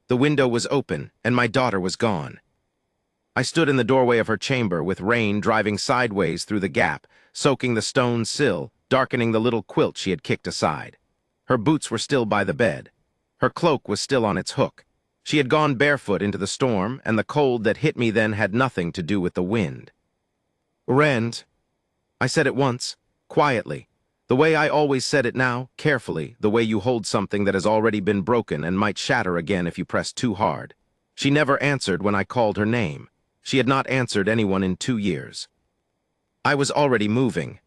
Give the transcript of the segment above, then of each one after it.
The window was open, and my daughter was gone. I stood in the doorway of her chamber with rain driving sideways through the gap, soaking the stone sill, darkening the little quilt she had kicked aside. Her boots were still by the bed. Her cloak was still on its hook. She had gone barefoot into the storm, and the cold that hit me then had nothing to do with the wind. "Rend," I said it once, quietly, the way I always said it now, carefully, the way you hold something that has already been broken and might shatter again if you press too hard. She never answered when I called her name. She had not answered anyone in 2 years. I was already moving.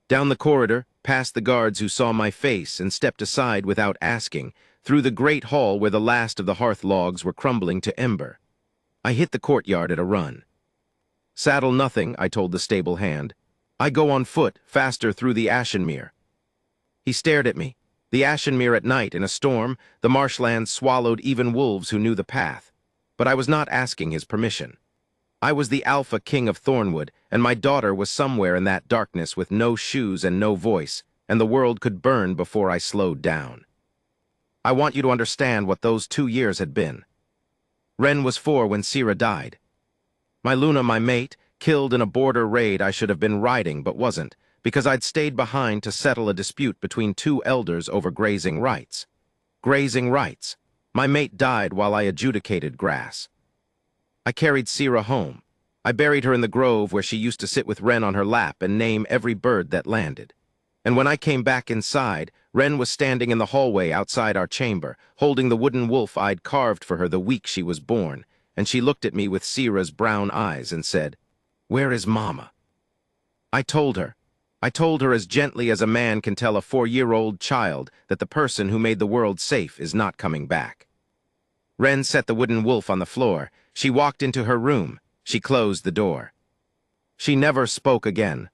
Down the corridor, past the guards who saw my face and stepped aside without asking, through the great hall where the last of the hearth logs were crumbling to ember. I hit the courtyard at a run. "Saddle nothing," I told the stable hand. "I go on foot, faster through the Ashenmere." He stared at me. The Ashenmere at night in a storm, the marshlands swallowed even wolves who knew the path. But I was not asking his permission. I was the Alpha King of Thornwood, and my daughter was somewhere in that darkness with no shoes and no voice, and the world could burn before I slowed down. I want you to understand what those 2 years had been. Ren was 4 when Sira died. My Luna, my mate, killed in a border raid I should have been riding but wasn't, because I'd stayed behind to settle a dispute between 2 elders over grazing rights. Grazing rights. My mate died while I adjudicated grass. I carried Sira home. I buried her in the grove where she used to sit with Ren on her lap and name every bird that landed. And when I came back inside, Ren was standing in the hallway outside our chamber, holding the wooden wolf I'd carved for her the week she was born, and she looked at me with Sira's brown eyes and said, "Where is Mama?" I told her as gently as a man can tell a 4-year-old child that the person who made the world safe is not coming back. Ren set the wooden wolf on the floor. She walked into her room. She closed the door. She never spoke again.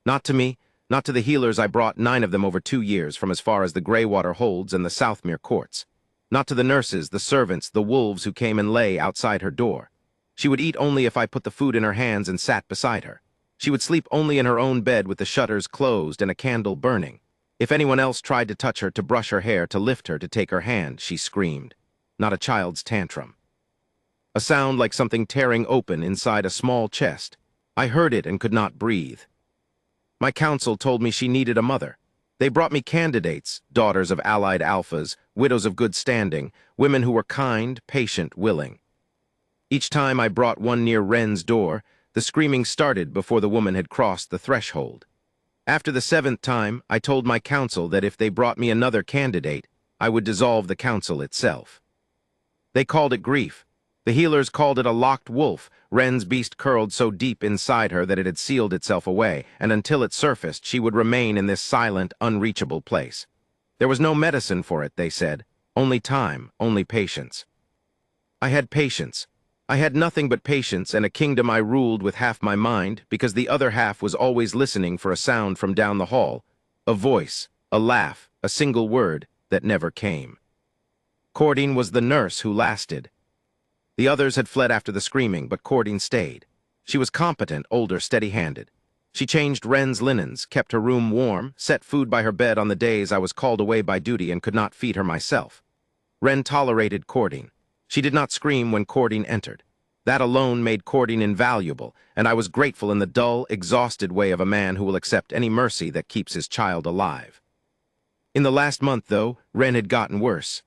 Not to me, not to the healers I brought, 9 of them over 2 years, from as far as the Greywater Holds and the Southmere Courts. Not to the nurses, the servants, the wolves who came and lay outside her door. She would eat only if I put the food in her hands and sat beside her. She would sleep only in her own bed with the shutters closed and a candle burning. If anyone else tried to touch her, to brush her hair, to lift her, to take her hand, she screamed. Not a child's tantrum. A sound like something tearing open inside a small chest. I heard it and could not breathe. My council told me she needed a mother. They brought me candidates, daughters of allied alphas, widows of good standing, women who were kind, patient, willing. Each time I brought one near Ren's door, the screaming started before the woman had crossed the threshold. After the 7th time, I told my council that if they brought me another candidate, I would dissolve the council itself. They called it grief. The healers called it a locked wolf. Ren's beast curled so deep inside her that it had sealed itself away, and until it surfaced, she would remain in this silent, unreachable place. There was no medicine for it, they said. Only time, only patience. I had patience. I had nothing but patience and a kingdom I ruled with half my mind, because the other half was always listening for a sound from down the hall, a voice, a laugh, a single word that never came. Cordine was the nurse who lasted. The others had fled after the screaming, but Cordine stayed. She was competent, older, steady-handed. She changed Ren's linens, kept her room warm, set food by her bed on the days I was called away by duty and could not feed her myself. Ren tolerated Cordine. She did not scream when Cordine entered. That alone made Cordine invaluable, and I was grateful in the dull, exhausted way of a man who will accept any mercy that keeps his child alive. In the last month, though, Ren had gotten worse.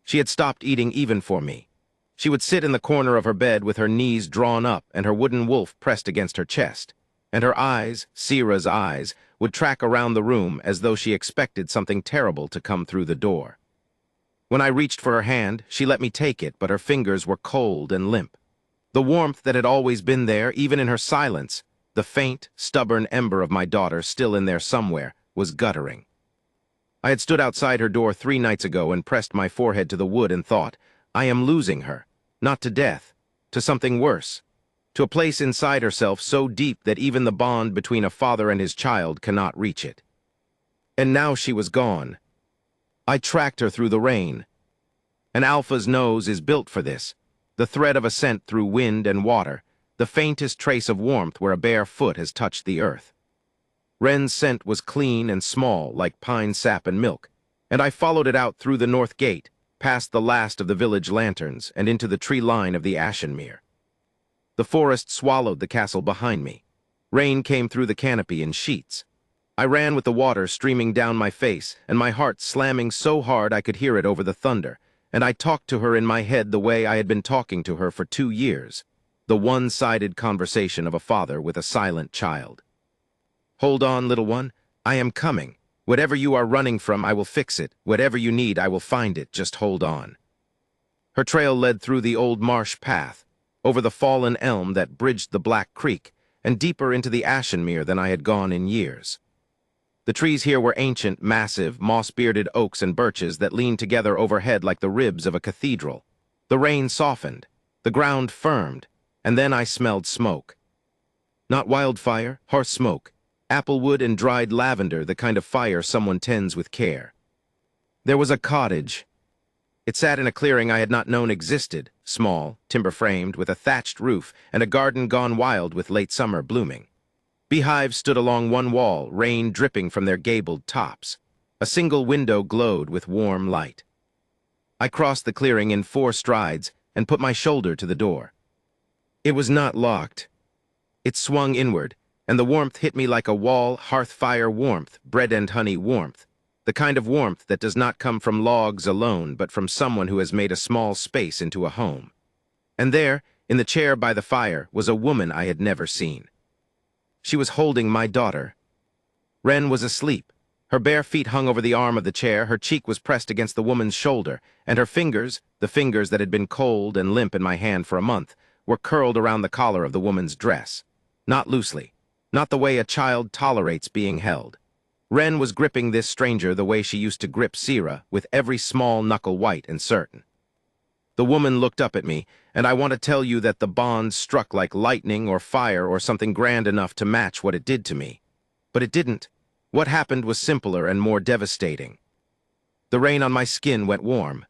She had stopped eating even for me. She would sit in the corner of her bed with her knees drawn up and her wooden wolf pressed against her chest, and her eyes, Sira's eyes, would track around the room as though she expected something terrible to come through the door. When I reached for her hand, she let me take it, but her fingers were cold and limp. The warmth that had always been there, even in her silence, the faint, stubborn ember of my daughter still in there somewhere, was guttering. I had stood outside her door 3 nights ago and pressed my forehead to the wood and thought, I am losing her, not to death, to something worse, to a place inside herself so deep that even the bond between a father and his child cannot reach it. And now she was gone. I tracked her through the rain. An alpha's nose is built for this, the thread of ascent through wind and water, the faintest trace of warmth where a bare foot has touched the earth. Ren's scent was clean and small, like pine sap and milk, and I followed it out through the north gate, past the last of the village lanterns and into the tree line of the Ashenmere. The forest swallowed the castle behind me. Rain came through the canopy in sheets. I ran with the water streaming down my face and my heart slamming so hard I could hear it over the thunder, and I talked to her in my head the way I had been talking to her for 2 years, the one-sided conversation of a father with a silent child. "Hold on, little one. I am coming. Whatever you are running from, I will fix it. Whatever you need, I will find it. Just hold on." Her trail led through the old marsh path, over the fallen elm that bridged the Black Creek, and deeper into the Ashenmere than I had gone in years. The trees here were ancient, massive, moss-bearded oaks and birches that leaned together overhead like the ribs of a cathedral. The rain softened, the ground firmed, and then I smelled smoke. Not wildfire, harsh smoke, applewood and dried lavender, the kind of fire someone tends with care. There was a cottage. It sat in a clearing I had not known existed, small, timber-framed, with a thatched roof and a garden gone wild with late summer blooming. Beehives stood along one wall, rain dripping from their gabled tops. A single window glowed with warm light. I crossed the clearing in 4 strides and put my shoulder to the door. It was not locked. It swung inward, and the warmth hit me like a wall, hearth-fire warmth, bread and honey warmth, the kind of warmth that does not come from logs alone, but from someone who has made a small space into a home. And there, in the chair by the fire, was a woman I had never seen. She was holding my daughter. Wren was asleep. Her bare feet hung over the arm of the chair, her cheek was pressed against the woman's shoulder, and her fingers, the fingers that had been cold and limp in my hand for a month, were curled around the collar of the woman's dress. Not loosely, not the way a child tolerates being held. Wren was gripping this stranger the way she used to grip Sira, with every small knuckle white and certain. The woman looked up at me, and I want to tell you that the bond struck like lightning or fire or something grand enough to match what it did to me. But it didn't. What happened was simpler and more devastating. The rain on my skin went warm.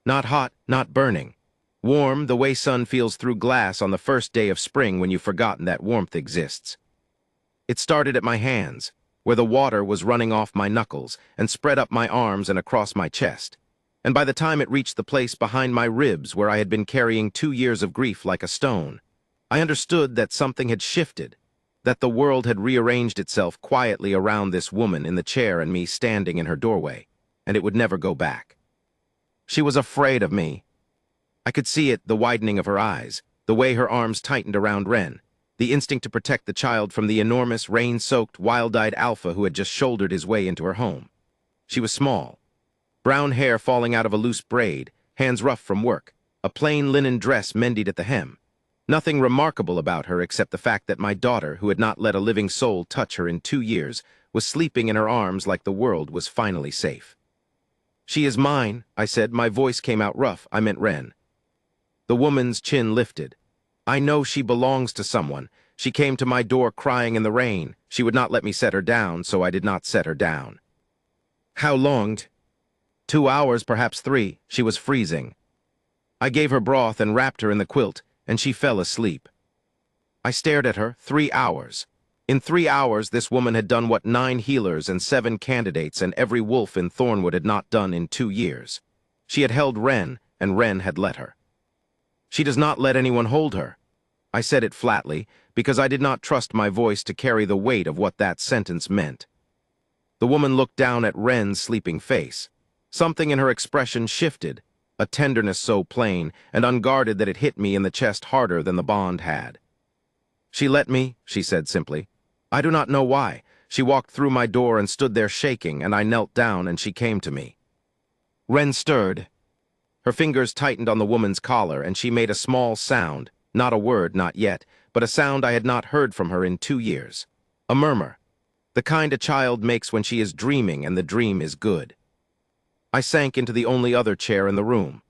Not hot, not burning. Warm the way sun feels through glass on the first day of spring when you've forgotten that warmth exists. It started at my hands, where the water was running off my knuckles, and spread up my arms and across my chest. And by the time it reached the place behind my ribs where I had been carrying 2 years of grief like a stone, I understood that something had shifted, that the world had rearranged itself quietly around this woman in the chair and me standing in her doorway, and it would never go back. She was afraid of me. I could see it, the widening of her eyes, the way her arms tightened around Wren, the instinct to protect the child from the enormous, rain-soaked, wild-eyed alpha who had just shouldered his way into her home. She was small. Brown hair falling out of a loose braid, hands rough from work, a plain linen dress mended at the hem. Nothing remarkable about her except the fact that my daughter, who had not let a living soul touch her in 2 years, was sleeping in her arms like the world was finally safe. "She is mine," I said. My voice came out rough. I meant Wren. The woman's chin lifted. "I know she belongs to someone. She came to my door crying in the rain. She would not let me set her down, so I did not set her down." "How long?" 2 hours, perhaps 3. She was freezing. I gave her broth and wrapped her in the quilt, and she fell asleep. I stared at her. 3 hours. In 3 hours, this woman had done what 9 healers and 7 candidates and every wolf in Thornwood had not done in 2 years. She had held Wren, and Wren had let her. "She does not let anyone hold her." I said it flatly, because I did not trust my voice to carry the weight of what that sentence meant. The woman looked down at Wren's sleeping face. Something in her expression shifted, a tenderness so plain and unguarded that it hit me in the chest harder than the bond had. "She let me," she said simply. "I do not know why. She walked through my door and stood there shaking, and I knelt down and she came to me." Wren stirred. Her fingers tightened on the woman's collar, and she made a small sound, not a word, not yet, but a sound I had not heard from her in 2 years. A murmur, the kind a child makes when she is dreaming and the dream is good. I sank into the only other chair in the room.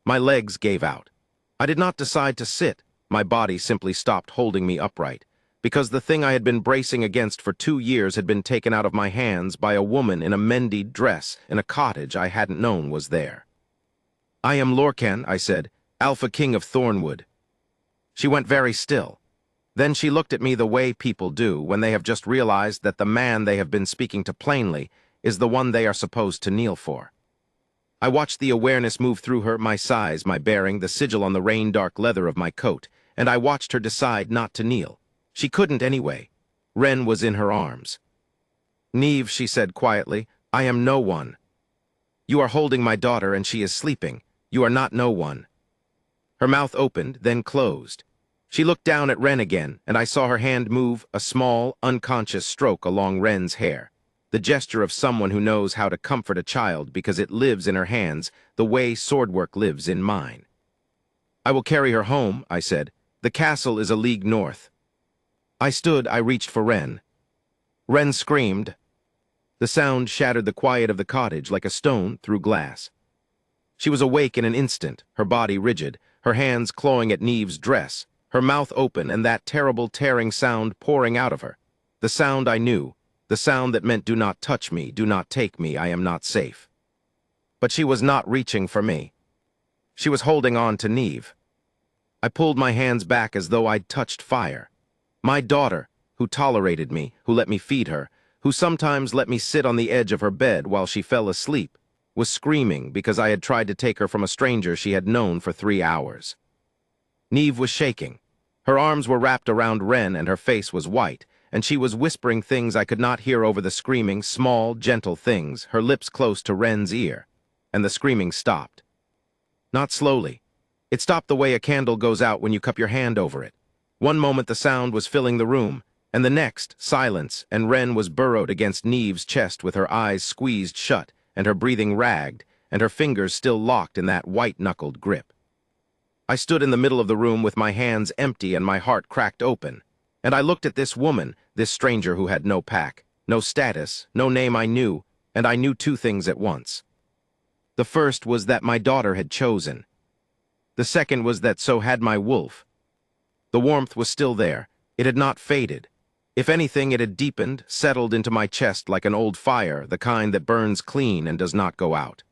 My legs gave out. I did not decide to sit. My body simply stopped holding me upright, because the thing I had been bracing against for 2 years had been taken out of my hands by a woman in a mended dress in a cottage I hadn't known was there. "I am Lorcan," I said, "Alpha King of Thornwood." She went very still. Then she looked at me the way people do when they have just realized that the man they have been speaking to plainly is the one they are supposed to kneel for. I watched the awareness move through her, my size, my bearing, the sigil on the rain-dark leather of my coat, and I watched her decide not to kneel. She couldn't anyway. Ren was in her arms. "Neve," she said quietly, "I am no one. You are holding my daughter and she is sleeping. You are not no one." Her mouth opened, then closed. She looked down at Ren again, and I saw her hand move, a small, unconscious stroke along Ren's hair. The gesture of someone who knows how to comfort a child because it lives in her hands the way swordwork lives in mine. "I will carry her home," I said. "The castle is a league north." I reached for Ren. Ren screamed. The sound shattered the quiet of the cottage like a stone through glass. She was awake in an instant, her body rigid, her hands clawing at Neve's dress, her mouth open and that terrible tearing sound pouring out of her. The sound I knew, the sound that meant, "Do not touch me, do not take me, I am not safe." But she was not reaching for me. She was holding on to Neve. I pulled my hands back as though I'd touched fire. My daughter, who tolerated me, who let me feed her, who sometimes let me sit on the edge of her bed while she fell asleep, was screaming because I had tried to take her from a stranger she had known for 3 hours. Neve was shaking. Her arms were wrapped around Ren and her face was white, and she was whispering things I could not hear over the screaming, small, gentle things, her lips close to Ren's ear. And the screaming stopped. Not slowly. It stopped the way a candle goes out when you cup your hand over it. One moment the sound was filling the room, and the next, silence, and Ren was burrowed against Neve's chest with her eyes squeezed shut, and her breathing ragged, and her fingers still locked in that white-knuckled grip. I stood in the middle of the room with my hands empty and my heart cracked open, and I looked at this woman, this stranger who had no pack, no status, no name I knew, and I knew 2 things at once. The first was that my daughter had chosen. The second was that so had my wolf. The warmth was still there. It had not faded. If anything, it had deepened, settled into my chest like an old fire, the kind that burns clean and does not go out.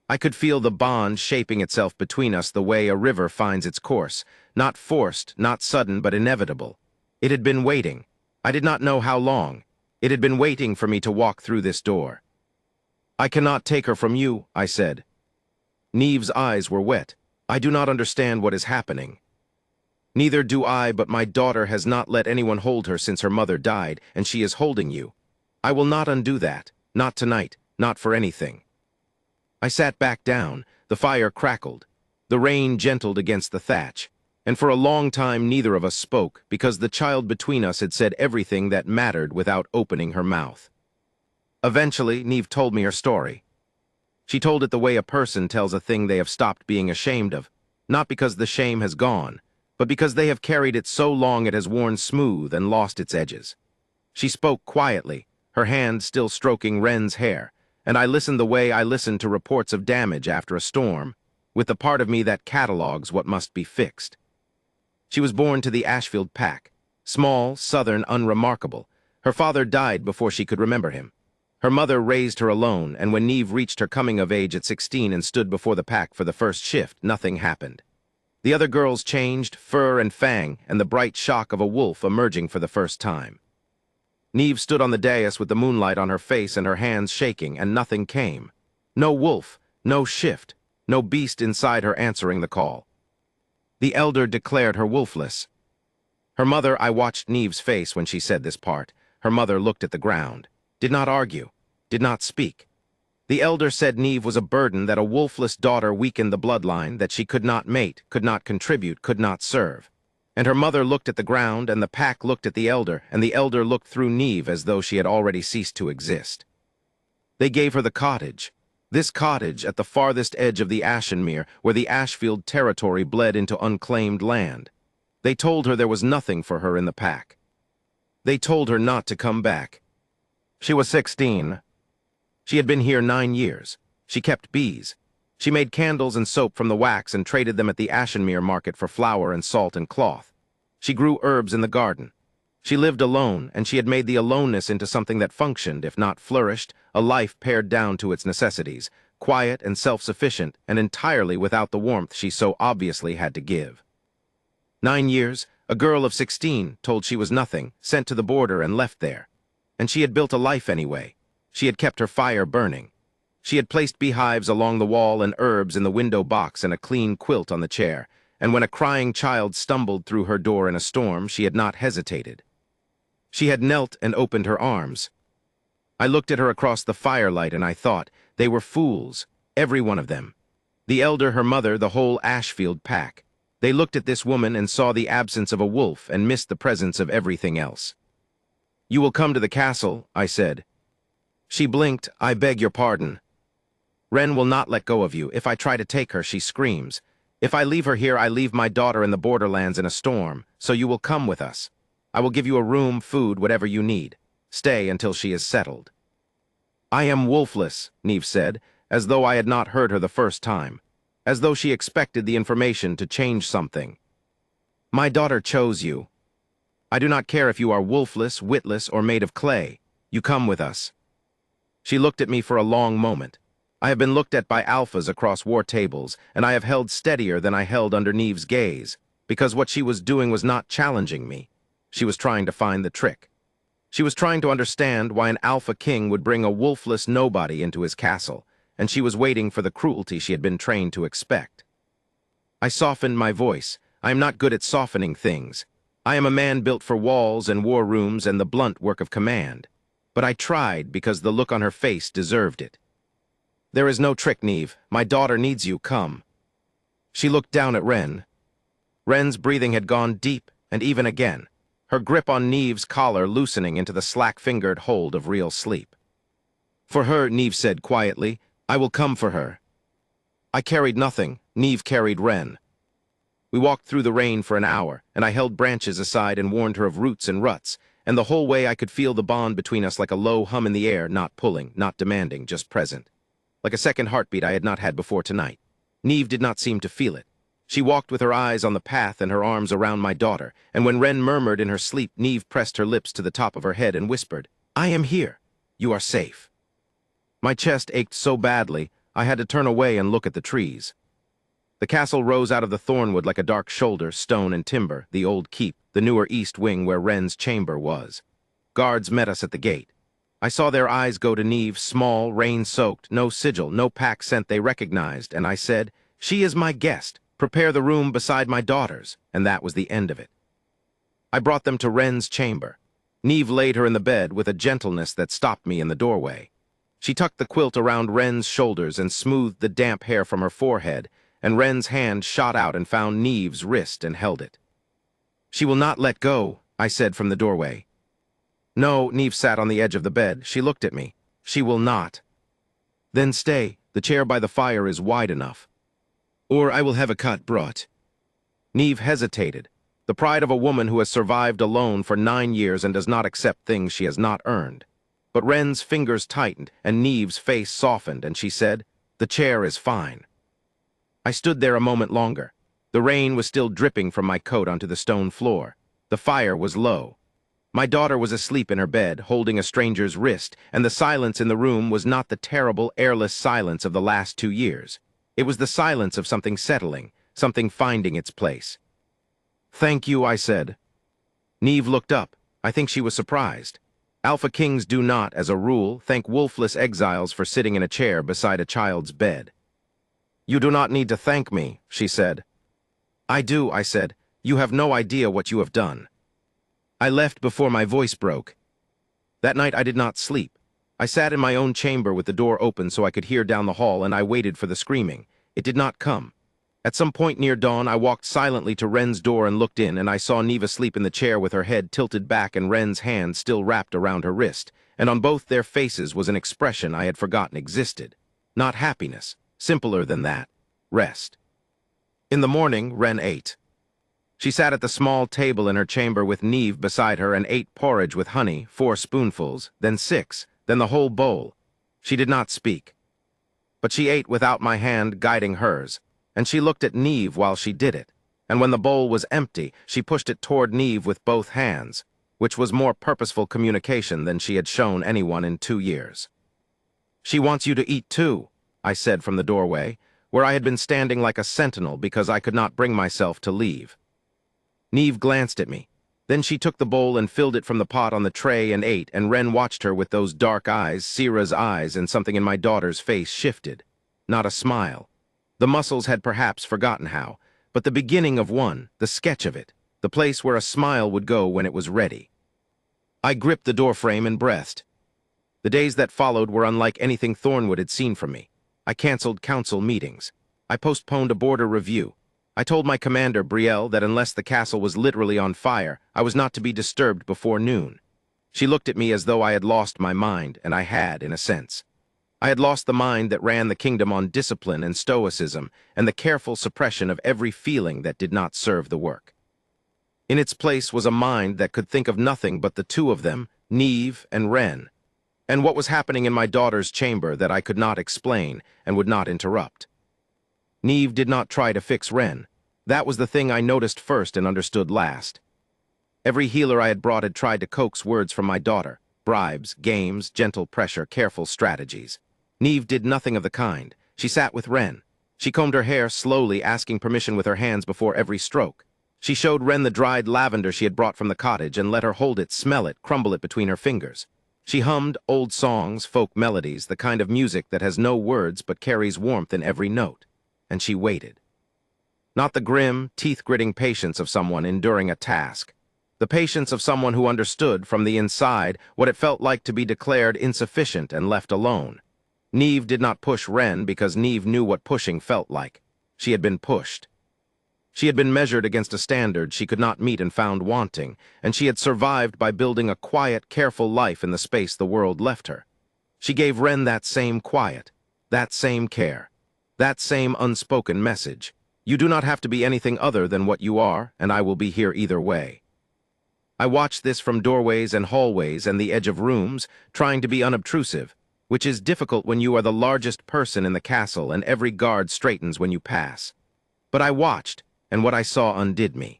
I could feel the bond shaping itself between us the way a river finds its course, not forced, not sudden, but inevitable. It had been waiting. I did not know how long. It had been waiting for me to walk through this door. "I cannot take her from you," I said. Neve's eyes were wet. "I do not understand what is happening." "Neither do I, but my daughter has not let anyone hold her since her mother died, and she is holding you. I will not undo that. Not tonight. Not for anything." I sat back down. The fire crackled. The rain gentled against the thatch. And for a long time neither of us spoke, because the child between us had said everything that mattered without opening her mouth. Eventually, Neve told me her story. She told it the way a person tells a thing they have stopped being ashamed of, not because the shame has gone, but because they have carried it so long it has worn smooth and lost its edges. She spoke quietly, her hand still stroking Ren's hair, and I listened the way I listened to reports of damage after a storm, with the part of me that catalogues what must be fixed. She was born to the Ashfield pack, small, southern, unremarkable. Her father died before she could remember him. Her mother raised her alone, and when Neve reached her coming of age at 16 and stood before the pack for the first shift, nothing happened. The other girls changed, fur and fang, and the bright shock of a wolf emerging for the first time. Neve stood on the dais with the moonlight on her face and her hands shaking, and nothing came. No wolf, no shift, no beast inside her answering the call. The elder declared her wolfless. Her mother, I watched Neve's face when she said this part. Her mother looked at the ground, did not argue, did not speak. The elder said Neve was a burden, that a wolfless daughter weakened the bloodline, that she could not mate, could not contribute, could not serve. And her mother looked at the ground, and the pack looked at the elder, and the elder looked through Neve as though she had already ceased to exist. They gave her the cottage, this cottage at the farthest edge of the Ashenmere, where the Ashfield territory bled into unclaimed land. They told her there was nothing for her in the pack. They told her not to come back. She was 16. She had been here 9 years. She kept bees. She made candles and soap from the wax and traded them at the Ashenmere market for flour and salt and cloth. She grew herbs in the garden. She lived alone, and she had made the aloneness into something that functioned, if not flourished, a life pared down to its necessities, quiet and self-sufficient, and entirely without the warmth she so obviously had to give. 9 years, a girl of 16, told she was nothing, sent to the border and left there. And she had built a life anyway. She had kept her fire burning. She had placed beehives along the wall and herbs in the window box and a clean quilt on the chair, and when a crying child stumbled through her door in a storm, she had not hesitated. She had knelt and opened her arms. I looked at her across the firelight and I thought, they were fools, every one of them. The elder, her mother, the whole Ashfield pack. They looked at this woman and saw the absence of a wolf and missed the presence of everything else. "You will come to the castle," I said. She blinked. "I beg your pardon." "Wren will not let go of you. If I try to take her, she screams. If I leave her here, I leave my daughter in the borderlands in a storm, so you will come with us. I will give you a room, food, whatever you need. Stay until she is settled." "I am wolfless," Niamh said, as though I had not heard her the first time, as though she expected the information to change something. "My daughter chose you. I do not care if you are wolfless, witless, or made of clay. You come with us." She looked at me for a long moment. I have been looked at by alphas across war tables, and I have held steadier than I held under Niamh's gaze, because what she was doing was not challenging me. She was trying to find the trick. She was trying to understand why an alpha king would bring a wolfless nobody into his castle, and she was waiting for the cruelty she had been trained to expect. I softened my voice. I am not good at softening things. I am a man built for walls and war rooms and the blunt work of command. But I tried because the look on her face deserved it. "There is no trick, Niamh. My daughter needs you. Come." She looked down at Wren. Wren's breathing had gone deep, and even again, her grip on Niamh's collar loosening into the slack-fingered hold of real sleep. "For her," Niamh said quietly, "I will come for her." I carried nothing. Niamh carried Wren. We walked through the rain for an hour, and I held branches aside and warned her of roots and ruts, and the whole way I could feel the bond between us like a low hum in the air, not pulling, not demanding, just present. Like a second heartbeat I had not had before tonight. Niamh did not seem to feel it. She walked with her eyes on the path and her arms around my daughter, and when Wren murmured in her sleep, Niamh pressed her lips to the top of her head and whispered, "I am here. You are safe." My chest ached so badly, I had to turn away and look at the trees. The castle rose out of the thornwood like a dark shoulder, stone and timber, the old keep, the newer east wing where Wren's chamber was. Guards met us at the gate. I saw their eyes go to Niamh, small, rain-soaked, no sigil, no pack scent they recognized, and I said, "She is my guest. Prepare the room beside my daughter's," and that was the end of it. I brought them to Wren's chamber. Niamh laid her in the bed with a gentleness that stopped me in the doorway. She tucked the quilt around Wren's shoulders and smoothed the damp hair from her forehead, and Wren's hand shot out and found Niamh's wrist and held it. "She will not let go," I said from the doorway. "No," Niamh sat on the edge of the bed. She looked at me. "She will not." "Then stay. The chair by the fire is wide enough. Or I will have a cot brought." Niamh hesitated. The pride of a woman who has survived alone for 9 years and does not accept things she has not earned. But Wren's fingers tightened, and Niamh's face softened, and she said, "The chair is fine." I stood there a moment longer. The rain was still dripping from my coat onto the stone floor. The fire was low. My daughter was asleep in her bed, holding a stranger's wrist, and the silence in the room was not the terrible, airless silence of the last 2 years. It was the silence of something settling, something finding its place. "Thank you," I said. Niamh looked up. I think she was surprised. Alpha Kings do not, as a rule, thank wolfless exiles for sitting in a chair beside a child's bed. "You do not need to thank me," she said. "I do," I said. "You have no idea what you have done." I left before my voice broke. That night I did not sleep. I sat in my own chamber with the door open so I could hear down the hall, and I waited for the screaming. It did not come. At some point near dawn, I walked silently to Wren's door and looked in, and I saw Niamh asleep in the chair with her head tilted back and Wren's hand still wrapped around her wrist, and on both their faces was an expression I had forgotten existed. Not happiness. Simpler than that. Rest. In the morning, Wren ate. She sat at the small table in her chamber with Niamh beside her and ate porridge with honey, 4 spoonfuls, then 6, then the whole bowl. She did not speak. But she ate without my hand guiding hers, and she looked at Niamh while she did it, and when the bowl was empty, she pushed it toward Niamh with both hands, which was more purposeful communication than she had shown anyone in 2 years. "She wants you to eat too," I said from the doorway, where I had been standing like a sentinel because I could not bring myself to leave. Niamh glanced at me. Then she took the bowl and filled it from the pot on the tray and ate, and Ren watched her with those dark eyes, Sierra's eyes, and something in my daughter's face shifted. Not a smile. The muscles had perhaps forgotten how, but the beginning of one, the sketch of it, the place where a smile would go when it was ready. I gripped the doorframe and breathed. The days that followed were unlike anything Thornwood had seen from me. I canceled council meetings. I postponed a border review. I told my commander, Brielle, that unless the castle was literally on fire, I was not to be disturbed before noon. She looked at me as though I had lost my mind, and I had, in a sense. I had lost the mind that ran the kingdom on discipline and stoicism, and the careful suppression of every feeling that did not serve the work. In its place was a mind that could think of nothing but the two of them, Neve and Ren, and what was happening in my daughter's chamber that I could not explain and would not interrupt. Neve did not try to fix Ren. That was the thing I noticed first and understood last. Every healer I had brought had tried to coax words from my daughter. Bribes, games, gentle pressure, careful strategies. Neve did nothing of the kind. She sat with Ren. She combed her hair slowly, asking permission with her hands before every stroke. She showed Ren the dried lavender she had brought from the cottage and let her hold it, smell it, crumble it between her fingers. She hummed old songs, folk melodies, the kind of music that has no words but carries warmth in every note. And she waited. Not the grim, teeth-gritting patience of someone enduring a task. The patience of someone who understood from the inside what it felt like to be declared insufficient and left alone. Neve did not push Ren because Neve knew what pushing felt like. She had been pushed. She had been measured against a standard she could not meet and found wanting, and she had survived by building a quiet, careful life in the space the world left her. She gave Ren that same quiet, that same care. That same unspoken message. You do not have to be anything other than what you are, and I will be here either way. I watched this from doorways and hallways and the edge of rooms, trying to be unobtrusive, which is difficult when you are the largest person in the castle and every guard straightens when you pass. But I watched, and what I saw undid me.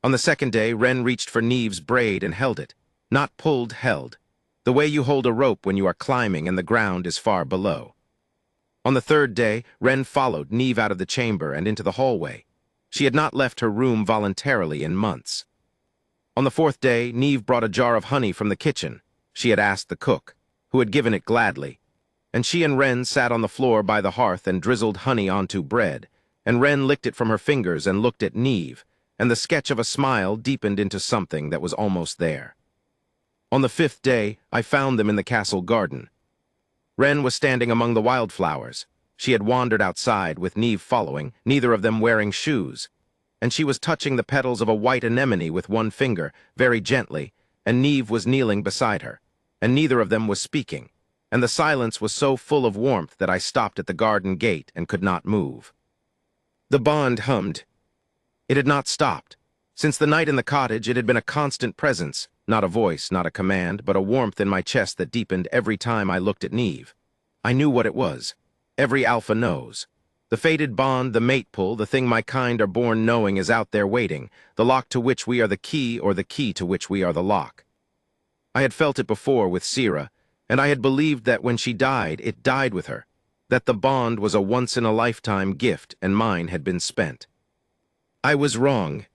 On the second day, Ren reached for Neve's braid and held it. Not pulled, held. The way you hold a rope when you are climbing and the ground is far below. On the third day, Ren followed Neve out of the chamber and into the hallway. She had not left her room voluntarily in months. On the fourth day, Neve brought a jar of honey from the kitchen. She had asked the cook, who had given it gladly. And she and Ren sat on the floor by the hearth and drizzled honey onto bread, and Ren licked it from her fingers and looked at Neve, and the sketch of a smile deepened into something that was almost there. On the fifth day, I found them in the castle garden. Ren was standing among the wildflowers. She had wandered outside, with Neve following, neither of them wearing shoes. And she was touching the petals of a white anemone with one finger, very gently, and Neve was kneeling beside her. And neither of them was speaking. And the silence was so full of warmth that I stopped at the garden gate and could not move. The bond hummed. It had not stopped. Since the night in the cottage, it had been a constant presence. Not a voice, not a command, but a warmth in my chest that deepened every time I looked at Neve. I knew what it was. Every alpha knows. The fated bond, the mate pull, the thing my kind are born knowing is out there waiting, the lock to which we are the key or the key to which we are the lock. I had felt it before with Sierra, and I had believed that when she died, it died with her, that the bond was a once-in-a-lifetime gift and mine had been spent. I was wrong.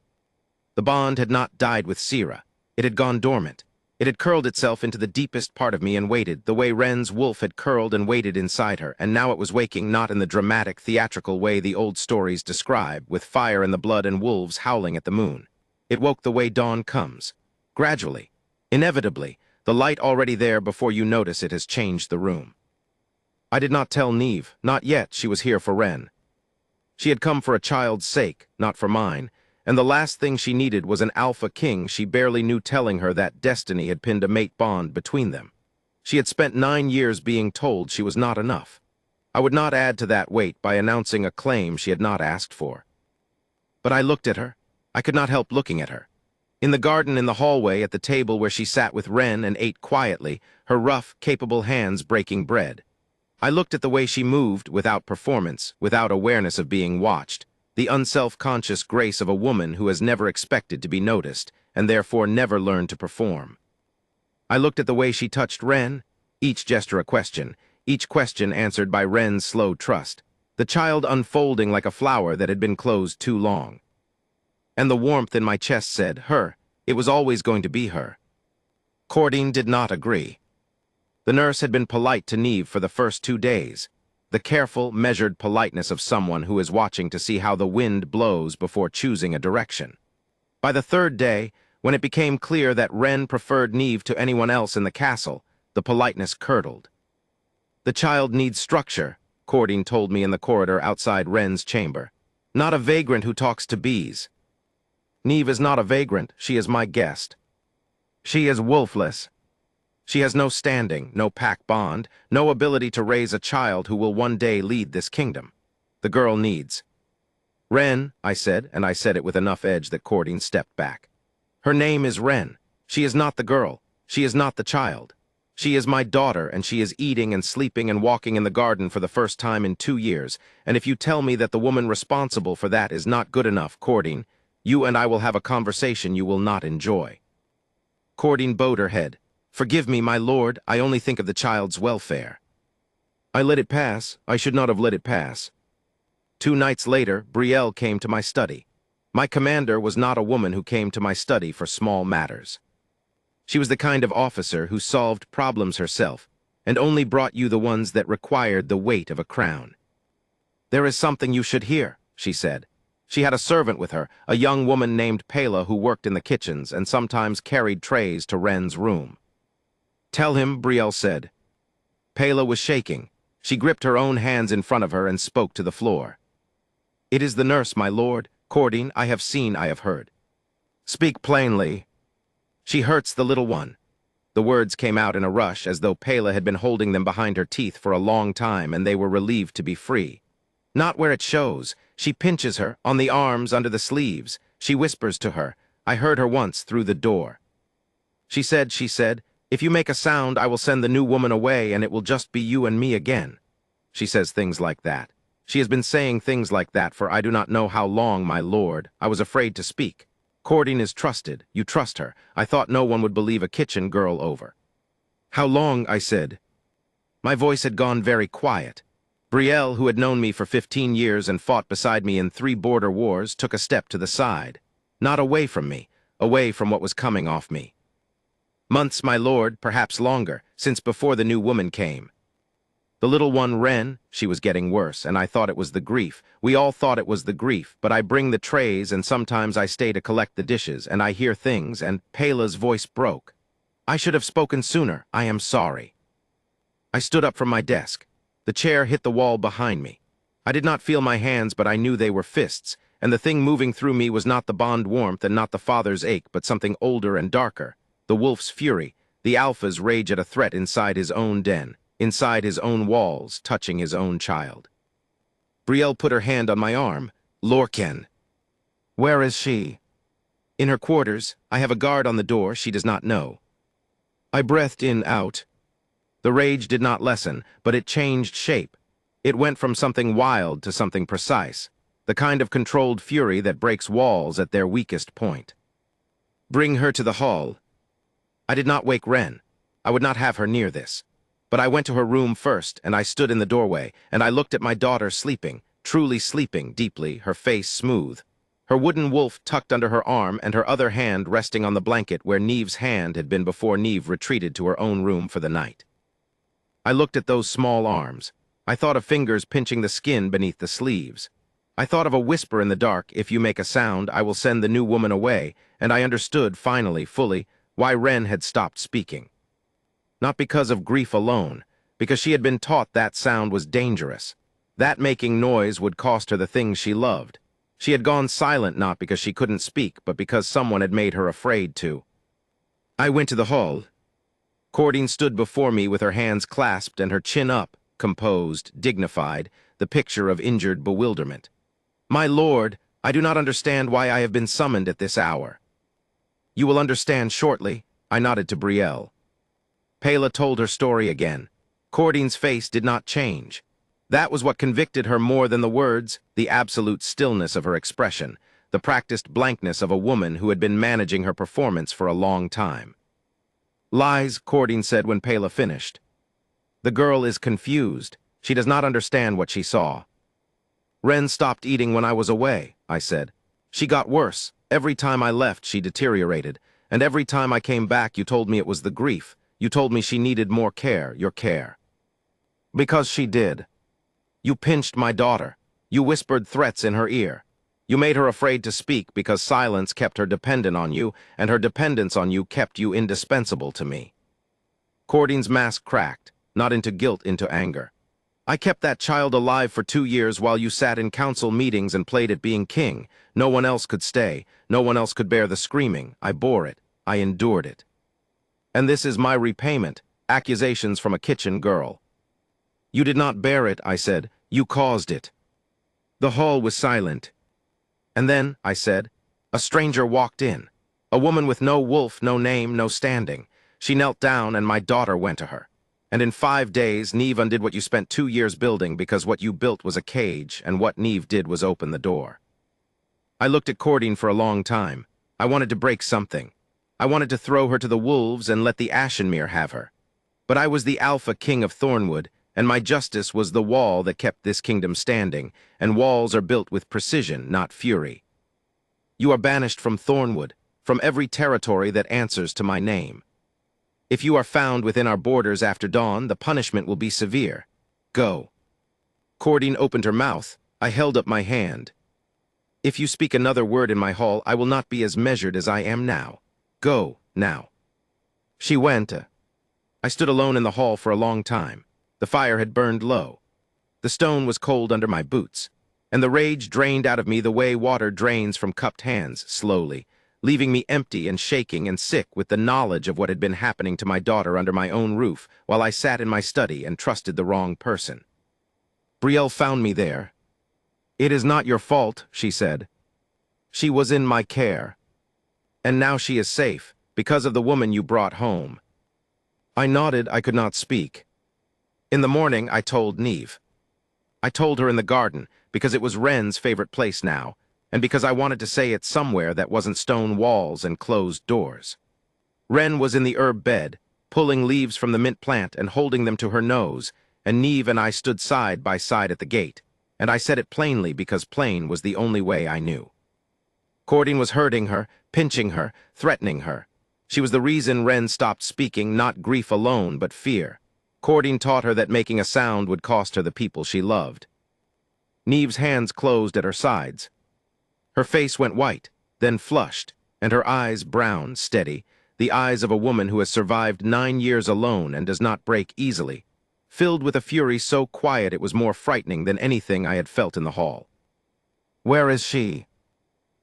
The bond had not died with Sierra. It had gone dormant. It had curled itself into the deepest part of me and waited, the way Ren's wolf had curled and waited inside her, and now it was waking not in the dramatic, theatrical way the old stories describe, with fire in the blood and wolves howling at the moon. It woke the way dawn comes. Gradually, inevitably, the light already there before you notice it has changed the room. I did not tell Neve, not yet, she was here for Ren. She had come for a child's sake, not for mine, and the last thing she needed was an alpha king she barely knew telling her that destiny had pinned a mate bond between them. She had spent 9 years being told she was not enough. I would not add to that weight by announcing a claim she had not asked for. But I looked at her. I could not help looking at her. In the garden, in the hallway, at the table where she sat with Ren and ate quietly, her rough, capable hands breaking bread. I looked at the way she moved, without performance, without awareness of being watched, the unself-conscious grace of a woman who has never expected to be noticed, and therefore never learned to perform. I looked at the way she touched Ren, each gesture a question, each question answered by Ren's slow trust, the child unfolding like a flower that had been closed too long. And the warmth in my chest said, her, It was always going to be her. Cordine did not agree. The nurse had been polite to Neve for the first 2 days, the careful, measured politeness of someone who is watching to see how the wind blows before choosing a direction. By the 3rd day, when it became clear that Wren preferred Neve to anyone else in the castle, the politeness curdled. "The child needs structure," Cordine told me in the corridor outside Wren's chamber. "Not a vagrant who talks to bees." "Neve is not a vagrant, she is my guest. She is wolfless. She has no standing, no pack bond, no ability to raise a child who will one day lead this kingdom. The girl needs." "Wren," I said, and I said it with enough edge that Cordine stepped back. "Her name is Wren. She is not the girl. She is not the child. She is my daughter, and she is eating and sleeping and walking in the garden for the first time in 2 years, and if you tell me that the woman responsible for that is not good enough, Cordine, you and I will have a conversation you will not enjoy." Cordine bowed her head. "Forgive me, my lord, I only think of the child's welfare." I let it pass. I should not have let it pass. 2 nights later, Brielle came to my study. My commander was not a woman who came to my study for small matters. She was the kind of officer who solved problems herself, and only brought you the ones that required the weight of a crown. "There is something you should hear," she said. She had a servant with her, a young woman named Pela who worked in the kitchens and sometimes carried trays to Wren's room. "Tell him," Brielle said. Pela was shaking. She gripped her own hands in front of her and spoke to the floor. "It is the nurse, my lord. Cordine, I have seen, I have heard." "Speak plainly." "She hurts the little one." The words came out in a rush, as though Pela had been holding them behind her teeth for a long time and they were relieved to be free. "Not where it shows. She pinches her, on the arms, under the sleeves. She whispers to her. I heard her once through the door. She said, if you make a sound, I will send the new woman away and it will just be you and me again." She says things like that. She has been saying things like that for I do not know how long, my lord. I was afraid to speak. Cordine is trusted. You trust her. I thought no one would believe a kitchen girl over. "How long?" I said. My voice had gone very quiet. Brielle, who had known me for 15 years and fought beside me in 3 border wars, took a step to the side. Not away from me, away from what was coming off me. "Months, my lord, perhaps longer, since before the new woman came. The little one, Wren, she was getting worse, and I thought it was the grief. We all thought it was the grief, but I bring the trays and sometimes I stay to collect the dishes, and I hear things, and Pela's voice broke. I should have spoken sooner. I am sorry." I stood up from my desk. The chair hit the wall behind me. I did not feel my hands, but I knew they were fists, and the thing moving through me was not the bond warmth and not the father's ache, but something older and darker. The wolf's fury, the alpha's rage at a threat inside his own den, inside his own walls, touching his own child. Brielle put her hand on my arm. "Lorcan." "Where is she?" "In her quarters. I have a guard on the door. She does not know." I breathed in, out. The rage did not lessen, but it changed shape. It went from something wild to something precise, the kind of controlled fury that breaks walls at their weakest point. "Bring her to the hall." I did not wake Wren. I would not have her near this. But I went to her room first, and I stood in the doorway, and I looked at my daughter sleeping, truly sleeping deeply, her face smooth, her wooden wolf tucked under her arm and her other hand resting on the blanket where Neve's hand had been before Neve retreated to her own room for the night. I looked at those small arms. I thought of fingers pinching the skin beneath the sleeves. I thought of a whisper in the dark, "If you make a sound, I will send the new woman away," and I understood, finally, fully, why Wren had stopped speaking. Not because of grief alone, because she had been taught that sound was dangerous. That making noise would cost her the things she loved. She had gone silent not because she couldn't speak, but because someone had made her afraid to. I went to the hall. Cordine stood before me with her hands clasped and her chin up, composed, dignified, the picture of injured bewilderment. "My lord, I do not understand why I have been summoned at this hour." "You will understand shortly," I nodded to Brielle. Pela told her story again. Cordine's face did not change. That was what convicted her more than the words, the absolute stillness of her expression, the practiced blankness of a woman who had been managing her performance for a long time. "Lies," Cordine said when Pela finished. "The girl is confused. She does not understand what she saw." "Wren stopped eating when I was away," I said. "She got worse. Every time I left, she deteriorated. And every time I came back, you told me it was the grief. You told me she needed more care, your care. Because she did. You pinched my daughter. You whispered threats in her ear. You made her afraid to speak because silence kept her dependent on you, and her dependence on you kept you indispensable to me. Cordine's mask cracked, not into guilt, into anger. I kept that child alive for 2 years while you sat in council meetings and played at being king. No one else could stay. No one else could bear the screaming. I bore it. I endured it. And this is my repayment, accusations from a kitchen girl. You did not bear it, I said. You caused it. The hall was silent. And then, I said, a stranger walked in. A woman with no wolf, no name, no standing. She knelt down and my daughter went to her. And in 5 days, Niamh undid what you spent 2 years building, because what you built was a cage, and what Niamh did was open the door. I looked at Cordine for a long time. I wanted to break something. I wanted to throw her to the wolves and let the Ashenmere have her. But I was the Alpha King of Thornwood, and my justice was the wall that kept this kingdom standing, and walls are built with precision, not fury. You are banished from Thornwood, from every territory that answers to my name. If you are found within our borders after dawn, the punishment will be severe. Go. Cordine opened her mouth. I held up my hand. If you speak another word in my hall, I will not be as measured as I am now. Go, now. She went. I stood alone in the hall for a long time. The fire had burned low. The stone was cold under my boots, and the rage drained out of me the way water drains from cupped hands, slowly, leaving me empty and shaking and sick with the knowledge of what had been happening to my daughter under my own roof while I sat in my study and trusted the wrong person. Brielle found me there. It is not your fault, she said. She was in my care. And now she is safe, because of the woman you brought home. I nodded. I could not speak. In the morning, I told Niamh. I told her in the garden, because it was Wren's favorite place now, and because I wanted to say it somewhere that wasn't stone walls and closed doors. Wren was in the herb bed, pulling leaves from the mint plant and holding them to her nose, and Niamh and I stood side by side at the gate, and I said it plainly because plain was the only way I knew. Cordine was hurting her, pinching her, threatening her. She was the reason Wren stopped speaking, not grief alone, but fear. Cordine taught her that making a sound would cost her the people she loved. Niamh's hands closed at her sides. Her face went white, then flushed, and her eyes brown, steady, the eyes of a woman who has survived 9 years alone and does not break easily, filled with a fury so quiet it was more frightening than anything I had felt in the hall. Where is she?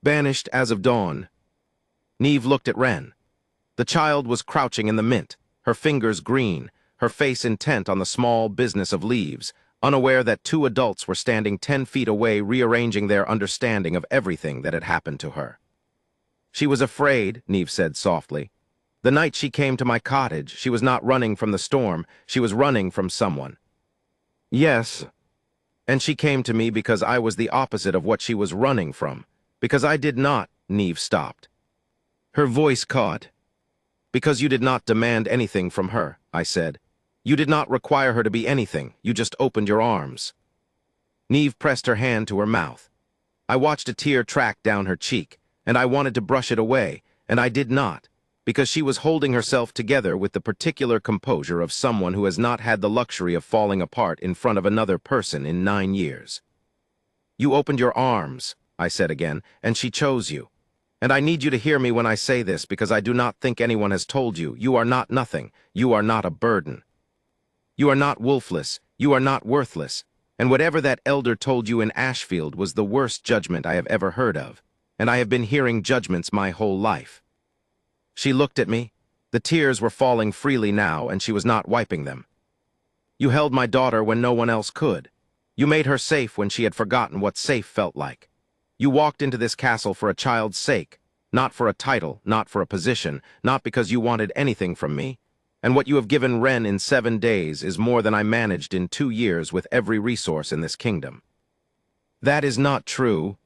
Banished as of dawn. Niamh looked at Wren. The child was crouching in the mint, her fingers green, her face intent on the small business of leaves, unaware that 2 adults were standing 10 feet away rearranging their understanding of everything that had happened to her. She was afraid, Niamh said softly. The night she came to my cottage, she was not running from the storm, she was running from someone. Yes, and she came to me because I was the opposite of what she was running from, because I did not, Niamh stopped. Her voice caught. Because you did not demand anything from her, I said. You did not require her to be anything, you just opened your arms. Niamh pressed her hand to her mouth. I watched a tear track down her cheek, and I wanted to brush it away, and I did not, because she was holding herself together with the particular composure of someone who has not had the luxury of falling apart in front of another person in 9 years. You opened your arms, I said again, and she chose you. And I need you to hear me when I say this, because I do not think anyone has told you, you are not nothing, you are not a burden. You are not wolfless, you are not worthless, and whatever that elder told you in Ashfield was the worst judgment I have ever heard of, and I have been hearing judgments my whole life. She looked at me. The tears were falling freely now, and she was not wiping them. You held my daughter when no one else could. You made her safe when she had forgotten what safe felt like. You walked into this castle for a child's sake, not for a title, not for a position, not because you wanted anything from me. And what you have given Wren in 7 days is more than I managed in 2 years with every resource in this kingdom. That is not true.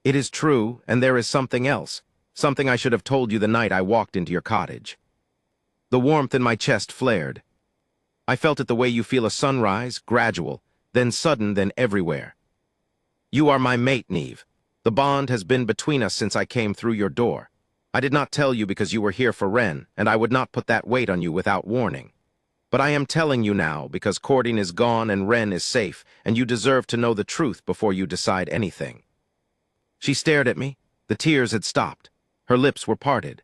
It is true, and there is something else, something I should have told you the night I walked into your cottage. The warmth in my chest flared. I felt it the way you feel a sunrise, gradual, then sudden, then everywhere. You are my mate, Niamh. The bond has been between us since I came through your door. I did not tell you because you were here for Ren, and I would not put that weight on you without warning. But I am telling you now because Cordine is gone and Ren is safe, and you deserve to know the truth before you decide anything." She stared at me. The tears had stopped. Her lips were parted.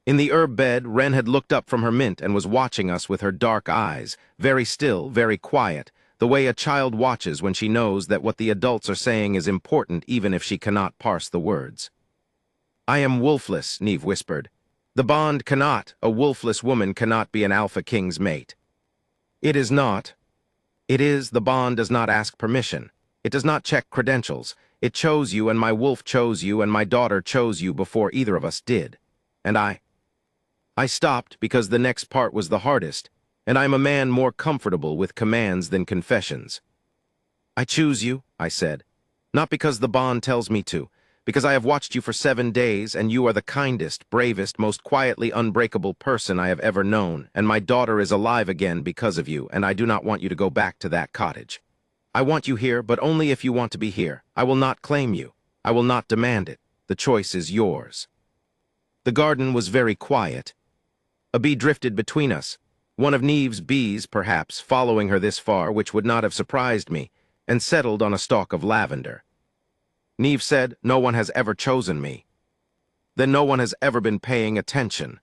In the herb bed, Ren had looked up from her mint and was watching us with her dark eyes, very still, very quiet, the way a child watches when she knows that what the adults are saying is important even if she cannot parse the words. "I am wolfless," Neve whispered. "The bond cannot, a wolfless woman cannot be an Alpha King's mate. It is not. It is, the bond does not ask permission. It does not check credentials. It chose you, and my wolf chose you, and my daughter chose you before either of us did. And I stopped because the next part was the hardest, and I am a man more comfortable with commands than confessions. "I choose you," I said, "not because the bond tells me to, because I have watched you for 7 days, and you are the kindest, bravest, most quietly unbreakable person I have ever known, and my daughter is alive again because of you, and I do not want you to go back to that cottage. I want you here, but only if you want to be here. I will not claim you. I will not demand it. The choice is yours." The garden was very quiet. A bee drifted between us, one of Neve's bees, perhaps, following her this far, which would not have surprised me, and settled on a stalk of lavender. Neve said, "No one has ever chosen me." "Then no one has ever been paying attention."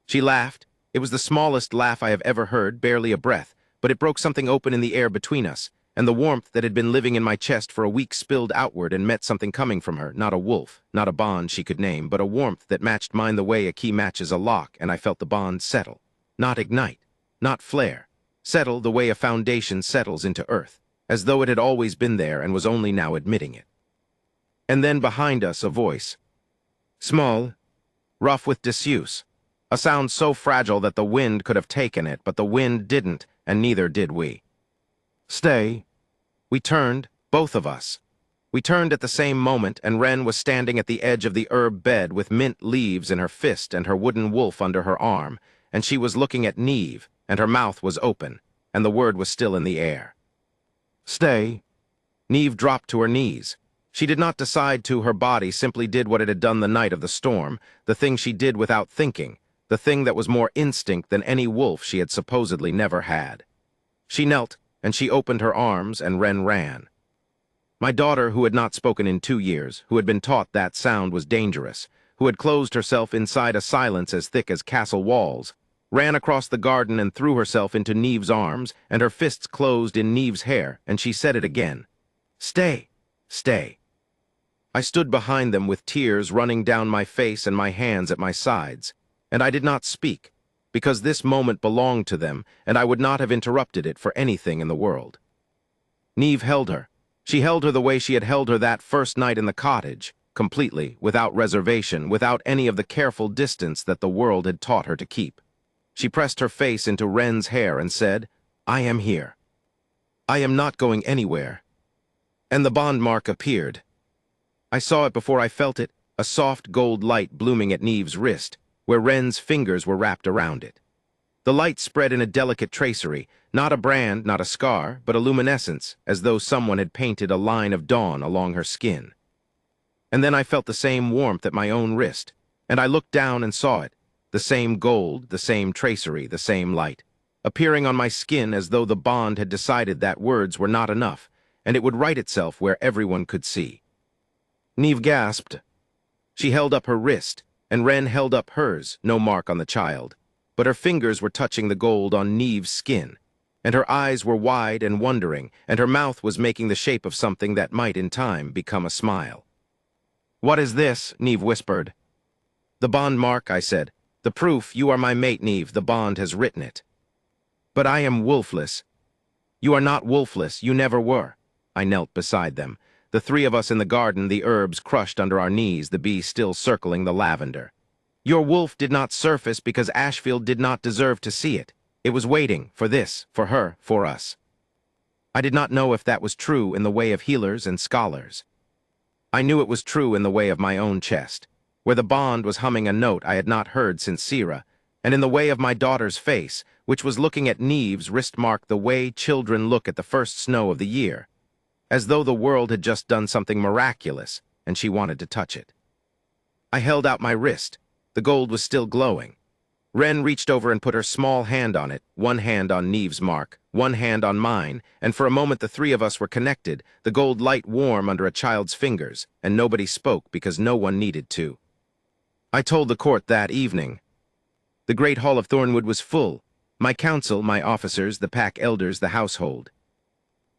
She laughed. It was the smallest laugh I have ever heard, barely a breath, but it broke something open in the air between us, and the warmth that had been living in my chest for a week spilled outward and met something coming from her, not a wolf, not a bond she could name, but a warmth that matched mine the way a key matches a lock, and I felt the bond settle. Not ignite, not flare. Settle the way a foundation settles into earth, as though it had always been there and was only now admitting it. And then behind us a voice. Small, rough with disuse. A sound so fragile that the wind could have taken it, but the wind didn't, and neither did we. "Stay." We turned, both of us. We turned at the same moment, and Ren was standing at the edge of the herb bed with mint leaves in her fist and her wooden wolf under her arm, and she was looking at Neve, and her mouth was open, and the word was still in the air. "Stay." Neve dropped to her knees. She did not decide to, her body simply did what it had done the night of the storm, the thing she did without thinking, the thing that was more instinct than any wolf she had supposedly never had. She knelt, and she opened her arms, and Ren ran. My daughter, who had not spoken in 2 years, who had been taught that sound was dangerous, who had closed herself inside a silence as thick as castle walls, ran across the garden and threw herself into Neve's arms, and her fists closed in Neve's hair, and she said it again. "Stay, stay." I stood behind them with tears running down my face and my hands at my sides, and I did not speak, because this moment belonged to them, and I would not have interrupted it for anything in the world. Neve held her. She held her the way she had held her that first night in the cottage, completely, without reservation, without any of the careful distance that the world had taught her to keep. She pressed her face into Ren's hair and said, "I am here. I am not going anywhere." And the bond mark appeared. I saw it before I felt it, a soft gold light blooming at Neve's wrist, where Ren's fingers were wrapped around it. The light spread in a delicate tracery, not a brand, not a scar, but a luminescence, as though someone had painted a line of dawn along her skin. And then I felt the same warmth at my own wrist, and I looked down and saw it, the same gold, the same tracery, the same light, appearing on my skin as though the bond had decided that words were not enough, and it would write itself where everyone could see. Neve gasped. She held up her wrist, and Ren held up hers, no mark on the child, but her fingers were touching the gold on Neve's skin, and her eyes were wide and wondering, and her mouth was making the shape of something that might in time become a smile. "What is this?" Neve whispered. "The bond mark," I said. "The proof you are my mate, Neve. The bond has written it." "But I am wolfless." "You are not wolfless. You never were." I knelt beside them. The three of us in the garden, the herbs crushed under our knees, the bee still circling the lavender. "Your wolf did not surface because Ashfield did not deserve to see it. It was waiting for this, for her, for us." I did not know if that was true in the way of healers and scholars. I knew it was true in the way of my own chest, where the bond was humming a note I had not heard since Sira, and in the way of my daughter's face, which was looking at Neve's wrist mark the way children look at the first snow of the year, as though the world had just done something miraculous, and she wanted to touch it. I held out my wrist, The gold was still glowing. Wren reached over and put her small hand on it, one hand on Neve's mark, one hand on mine, and for a moment the three of us were connected, the gold light warm under a child's fingers, and nobody spoke because no one needed to. I told the court that evening. The great hall of Thornwood was full. My council, my officers, the pack elders, the household.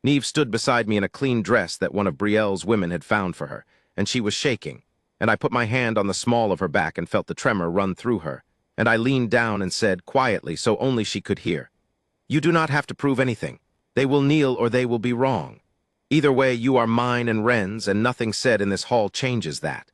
Neve stood beside me in a clean dress that one of Brielle's women had found for her, and she was shaking, and I put my hand on the small of her back and felt the tremor run through her, and I leaned down and said, quietly, so only she could hear, "You do not have to prove anything. They will kneel or they will be wrong. Either way, you are mine and Wren's, and nothing said in this hall changes that."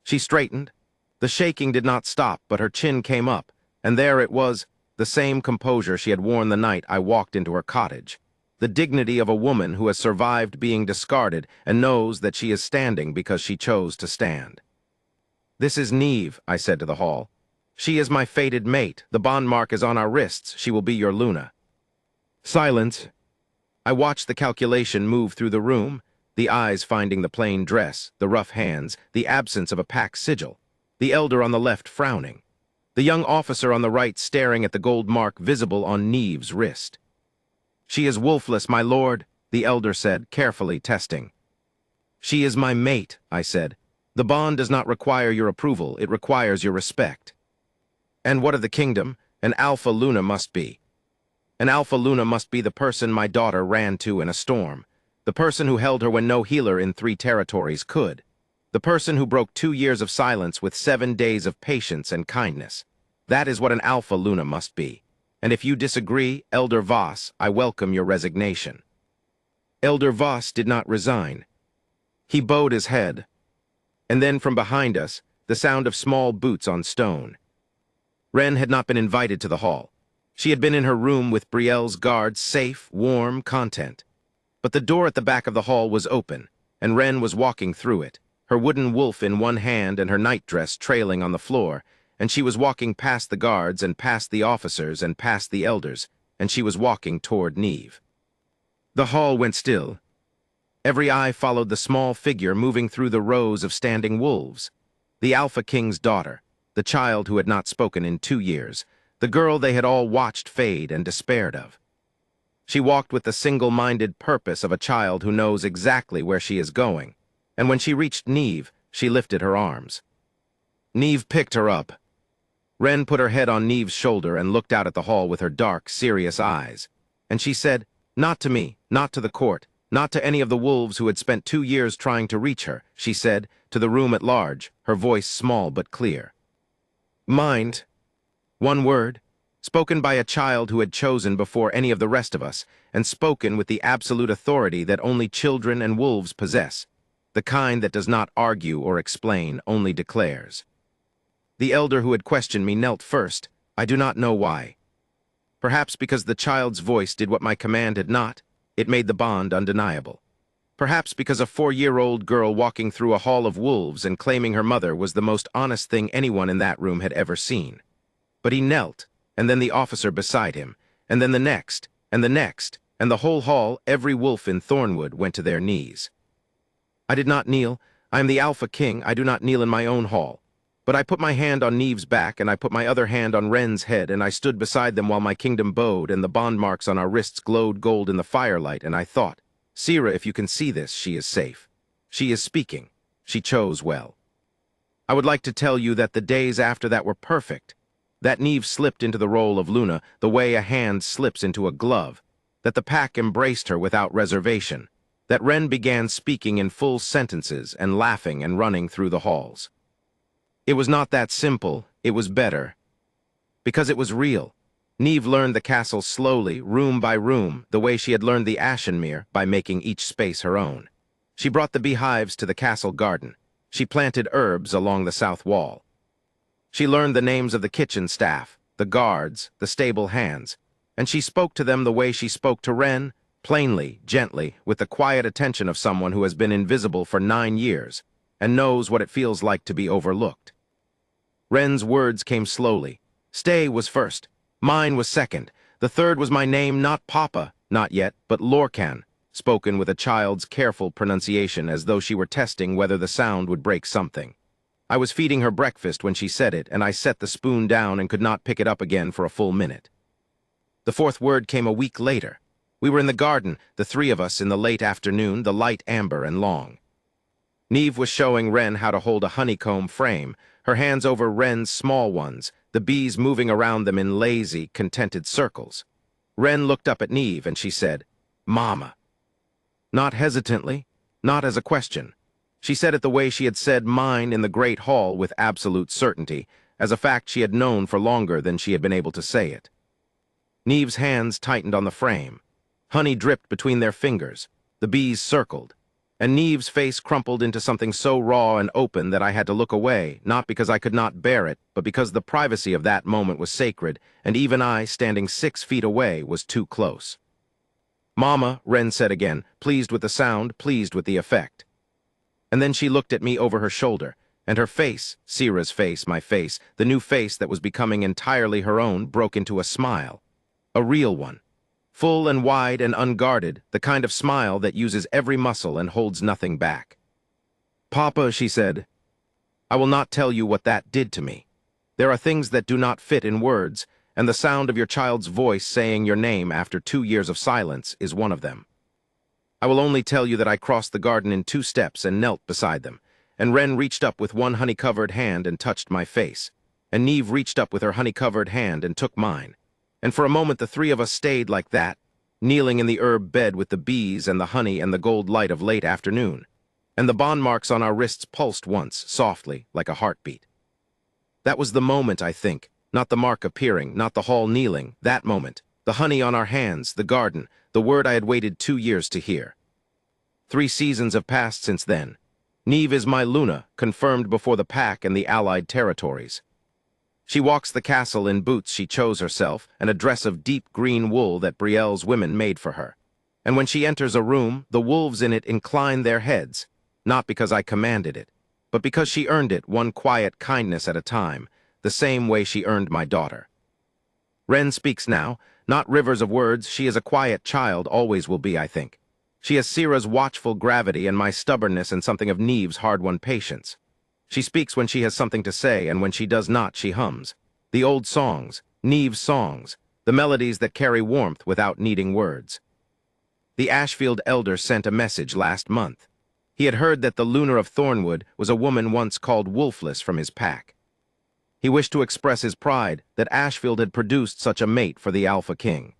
She straightened. The shaking did not stop, but her chin came up, and there it was, the same composure she had worn the night I walked into her cottage. The dignity of a woman who has survived being discarded and knows that she is standing because she chose to stand. "This is Neve," I said to the hall. "She is my fated mate. The bond mark is on our wrists. She will be your Luna." Silence. I watched the calculation move through the room, the eyes finding the plain dress, the rough hands, the absence of a pack sigil, the elder on the left frowning, the young officer on the right staring at the gold mark visible on Neve's wrist. "She is wolfless, my lord," the elder said, carefully testing. "She is my mate," I said. "The bond does not require your approval, it requires your respect." "And what of the kingdom? An Alpha Luna must be. An Alpha Luna must be the person my daughter ran to in a storm, the person who held her when no healer in 3 territories could, the person who broke 2 years of silence with 7 days of patience and kindness. That is what an Alpha Luna must be. And if you disagree, Elder Voss, I welcome your resignation." Elder Voss did not resign. He bowed his head. And then from behind us, the sound of small boots on stone. Wren had not been invited to the hall. She had been in her room with Brielle's guards, safe, warm, content. But the door at the back of the hall was open, and Wren was walking through it, her wooden wolf in one hand and her nightdress trailing on the floor, and she was walking past the guards and past the officers and past the elders, and she was walking toward Neve. The hall went still. Every eye followed the small figure moving through the rows of standing wolves. The Alpha King's daughter, the child who had not spoken in 2 years, the girl they had all watched fade and despaired of. She walked with the single-minded purpose of a child who knows exactly where she is going, and when she reached Neve, she lifted her arms. Neve picked her up. Wren put her head on Neve's shoulder and looked out at the hall with her dark, serious eyes, and she said, "Not to me, not to the court, not to any of the wolves who had spent 2 years trying to reach her," she said, to the room at large, her voice small but clear. "Mind." One word, spoken by a child who had chosen before any of the rest of us, and spoken with the absolute authority that only children and wolves possess, the kind that does not argue or explain, only declares. The elder who had questioned me knelt first, I do not know why. Perhaps because the child's voice did what my command had not, it made the bond undeniable. Perhaps because a 4-year-old girl walking through a hall of wolves and claiming her mother was the most honest thing anyone in that room had ever seen. But he knelt, and then the officer beside him, and then the next, and the whole hall, every wolf in Thornwood, went to their knees. I did not kneel. I am the Alpha King. I do not kneel in my own hall. But I put my hand on Neve's back, and I put my other hand on Wren's head, and I stood beside them while my kingdom bowed, and the bond marks on our wrists glowed gold in the firelight, and I thought, "Sira, if you can see this, she is safe. She is speaking. She chose well." I would like to tell you that the days after that were perfect, that Neve slipped into the role of Luna the way a hand slips into a glove, that the pack embraced her without reservation, that Wren began speaking in full sentences and laughing and running through the halls. It was not that simple, it was better. Because it was real. Neve learned the castle slowly, room by room, the way she had learned the Ashenmere, by making each space her own. She brought the beehives to the castle garden. She planted herbs along the south wall. She learned the names of the kitchen staff, the guards, the stable hands, and she spoke to them the way she spoke to Wren, plainly, gently, with the quiet attention of someone who has been invisible for 9 years and knows what it feels like to be overlooked. Wren's words came slowly. Stay was first. Mine was second. The third was my name, not Papa, not yet, but Lorcan, spoken with a child's careful pronunciation as though she were testing whether the sound would break something. I was feeding her breakfast when she said it, and I set the spoon down and could not pick it up again for a full minute. The fourth word came a week later. We were in the garden, the three of us in the late afternoon, the light amber and long. Neve was showing Wren how to hold a honeycomb frame, her hands over Wren's small ones, the bees moving around them in lazy, contented circles. Wren looked up at Neve and she said, "Mama." Not hesitantly, not as a question. She said it the way she had said mine in the great hall with absolute certainty, as a fact she had known for longer than she had been able to say it. Neve's hands tightened on the frame. Honey dripped between their fingers. The bees circled. And Neve's face crumpled into something so raw and open that I had to look away, not because I could not bear it, but because the privacy of that moment was sacred, and even I, standing 6 feet away, was too close. "Mama," Wren said again, pleased with the sound, pleased with the effect. And then she looked at me over her shoulder, and her face, Sira's face, my face, the new face that was becoming entirely her own, broke into a smile. A real one. Full and wide and unguarded, the kind of smile that uses every muscle and holds nothing back. "Papa," she said, "I will not tell you what that did to me. There are things that do not fit in words, and the sound of your child's voice saying your name after 2 years of silence is one of them. I will only tell you that I crossed the garden in 2 steps and knelt beside them, and Wren reached up with one honey-covered hand and touched my face, and Neve reached up with her honey-covered hand and took mine. And for a moment the three of us stayed like that, kneeling in the herb bed with the bees and the honey and the gold light of late afternoon, and the bond marks on our wrists pulsed once, softly, like a heartbeat. That was the moment, I think, not the mark appearing, not the hall kneeling, that moment, the honey on our hands, the garden, the word I had waited 2 years to hear. 3 seasons have passed since then. Neve is my Luna, confirmed before the pack and the allied territories. She walks the castle in boots she chose herself and a dress of deep green wool that Brielle's women made for her. And when she enters a room, the wolves in it incline their heads, not because I commanded it, but because she earned it one quiet kindness at a time, the same way she earned my daughter. Wren speaks now, not rivers of words. She is a quiet child, always will be, I think. She has Sira's watchful gravity and my stubbornness and something of Neve's hard-won patience. She speaks when she has something to say, and when she does not, she hums. The old songs, Neve's songs, the melodies that carry warmth without needing words. The Ashfield elder sent a message last month. He had heard that the Lunar of Thornwood was a woman once called Wolfless from his pack. He wished to express his pride that Ashfield had produced such a mate for the Alpha King.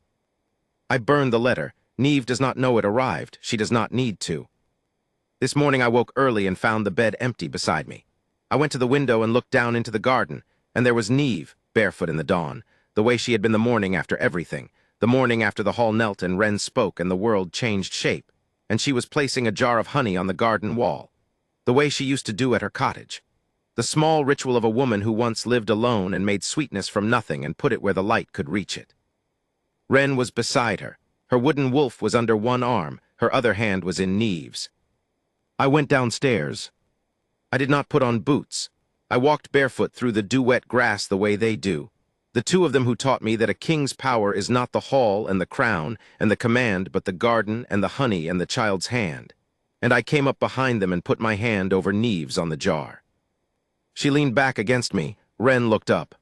I burned the letter. Neve does not know it arrived. She does not need to. This morning I woke early and found the bed empty beside me. I went to the window and looked down into the garden, and there was Neve, barefoot in the dawn, the way she had been the morning after everything, the morning after the hall knelt and Wren spoke and the world changed shape, and she was placing a jar of honey on the garden wall, the way she used to do at her cottage. The small ritual of a woman who once lived alone and made sweetness from nothing and put it where the light could reach it. Wren was beside her. Her wooden wolf was under one arm, her other hand was in Neve's. I went downstairs. I did not put on boots. I walked barefoot through the dew-wet grass the way they do. The two of them who taught me that a king's power is not the hall and the crown and the command, but the garden and the honey and the child's hand. And I came up behind them and put my hand over Neve's on the jar. She leaned back against me. Wren looked up.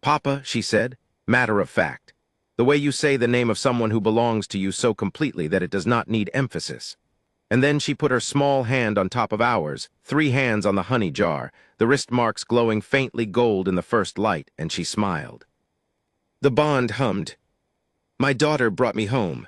"Papa," she said, matter of fact, the way you say the name of someone who belongs to you so completely that it does not need emphasis. And then she put her small hand on top of ours, 3 hands on the honey jar, the wrist marks glowing faintly gold in the first light, and she smiled. The bond hummed. "My daughter brought me home.